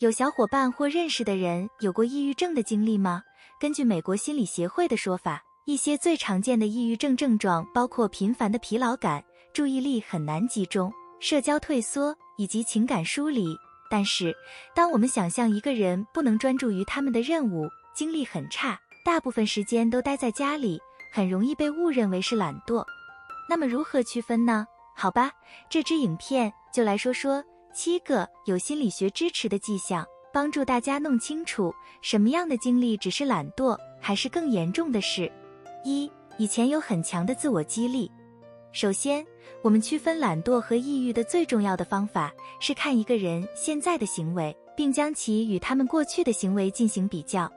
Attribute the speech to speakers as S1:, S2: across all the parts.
S1: 有小伙伴或认识的人有过抑郁症的经历吗？根据美国心理协会的说法，一些最常见的抑郁症症状包括频繁的疲劳感、注意力很难集中、社交退缩以及情感疏离。但是，当我们想象一个人不能专注于他们的任务，精力很差，大部分时间都待在家里，很容易被误认为是懒惰。那么如何区分呢？好吧，这支影片就来说说7个有心理学支持的迹象，帮助大家弄清楚什么样的经历只是懒惰，还是更严重的是。1. 以前有很强的自我激励。首先，我们区分懒惰和抑郁的最重要的方法是看一个人现在的行为，并将其与他们过去的行为进行比较。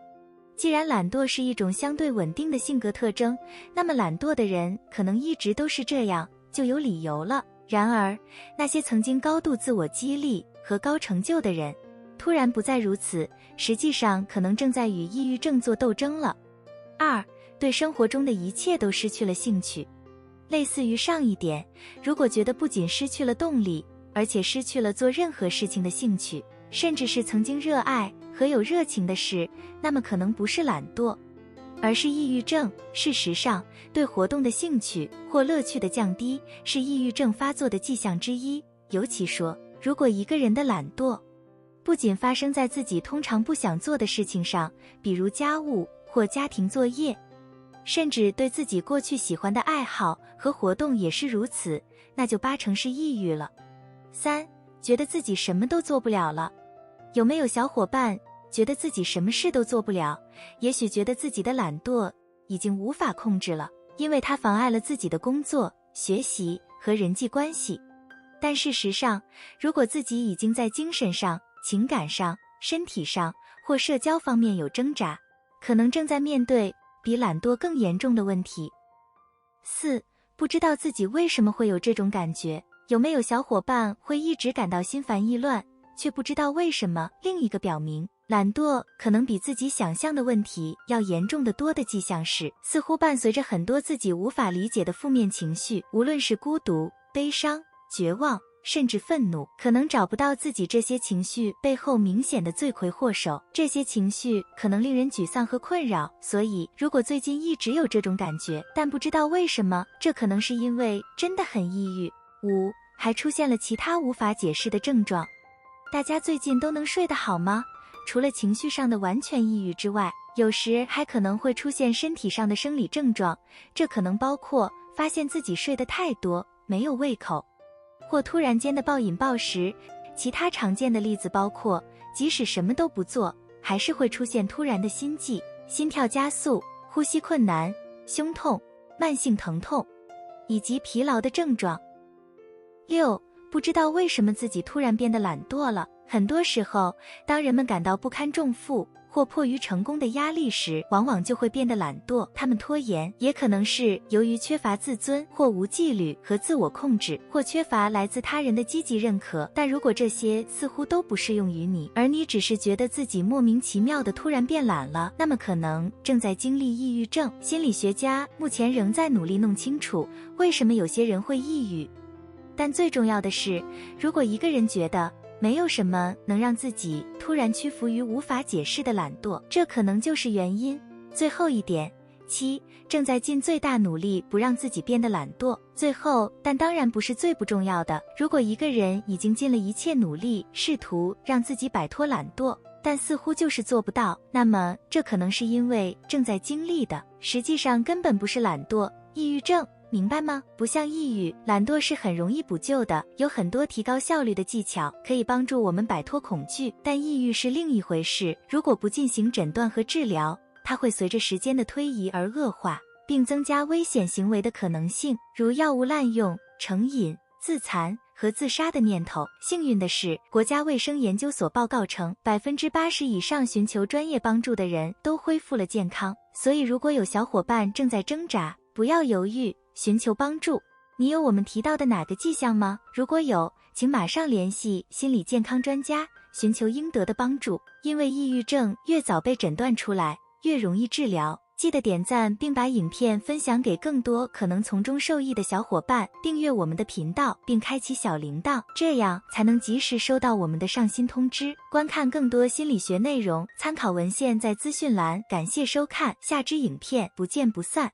S1: 既然懒惰是一种相对稳定的性格特征，那么懒惰的人可能一直都是这样，就有理由了。然而，那些曾经高度自我激励和高成就的人，突然不再如此，实际上可能正在与抑郁症做斗争了。2. 对生活中的一切都失去了兴趣。类似于上一点，如果觉得不仅失去了动力，而且失去了做任何事情的兴趣，甚至是曾经热爱和有热情的事，那么可能不是懒惰，而是抑郁症。事实上，对活动的兴趣或乐趣的降低是抑郁症发作的迹象之一。尤其说，如果一个人的懒惰不仅发生在自己通常不想做的事情上，比如家务或家庭作业，甚至对自己过去喜欢的爱好和活动也是如此，那就80%是抑郁了。3. 觉得自己什么都做不了了。有没有小伙伴觉得自己什么事都做不了？也许觉得自己的懒惰已经无法控制了，因为它妨碍了自己的工作、学习和人际关系。但事实上，如果自己已经在精神上、情感上、身体上或社交方面有挣扎，可能正在面对比懒惰更严重的问题。4. 不知道自己为什么会有这种感觉。有没有小伙伴会一直感到心烦意乱，却不知道为什么？另一个表明懒惰可能比自己想象的问题要严重得多的迹象是，似乎伴随着很多自己无法理解的负面情绪，无论是孤独、悲伤、绝望，甚至愤怒，可能找不到自己这些情绪背后明显的罪魁祸首。这些情绪可能令人沮丧和困扰，所以如果最近一直有这种感觉，但不知道为什么，这可能是因为真的很抑郁。5. 还出现了其他无法解释的症状。大家最近都能睡得好吗？除了情绪上的完全抑郁之外，有时还可能会出现身体上的生理症状，这可能包括发现自己睡得太多，没有胃口，或突然间的暴饮暴食。其他常见的例子包括，即使什么都不做，还是会出现突然的心悸、心跳加速、呼吸困难、胸痛、慢性疼痛，以及疲劳的症状。6. 不知道为什么自己突然变得懒惰了。很多时候，当人们感到不堪重负或迫于成功的压力时，往往就会变得懒惰。他们拖延，也可能是由于缺乏自尊或无纪律和自我控制，或缺乏来自他人的积极认可。但如果这些似乎都不适用于你，而你只是觉得自己莫名其妙的突然变懒了，那么可能正在经历抑郁症。心理学家目前仍在努力弄清楚为什么有些人会抑郁。但最重要的是，如果一个人觉得没有什么能让自己突然屈服于无法解释的懒惰，这可能就是原因。最后一点，7. 正在尽最大努力不让自己变得懒惰。最后，但当然不是最不重要的，如果一个人已经尽了一切努力，试图让自己摆脱懒惰，但似乎就是做不到，那么这可能是因为正在经历的，实际上根本不是懒惰，抑郁症。明白吗？不像抑郁，懒惰是很容易补救的，有很多提高效率的技巧可以帮助我们摆脱恐惧。但抑郁是另一回事，如果不进行诊断和治疗，它会随着时间的推移而恶化，并增加危险行为的可能性，如药物滥用、成瘾、自残和自杀的念头。幸运的是，国家卫生研究所报告称，80%以上寻求专业帮助的人都恢复了健康。所以如果有小伙伴正在挣扎，不要犹豫，寻求帮助。你有我们提到的哪个迹象吗？如果有，请马上联系心理健康专家，寻求应得的帮助。因为抑郁症越早被诊断出来，越容易治疗。记得点赞并把影片分享给更多可能从中受益的小伙伴，订阅我们的频道并开启小铃铛，这样才能及时收到我们的上新通知。观看更多心理学内容，参考文献在资讯栏。感谢收看，下支影片不见不散。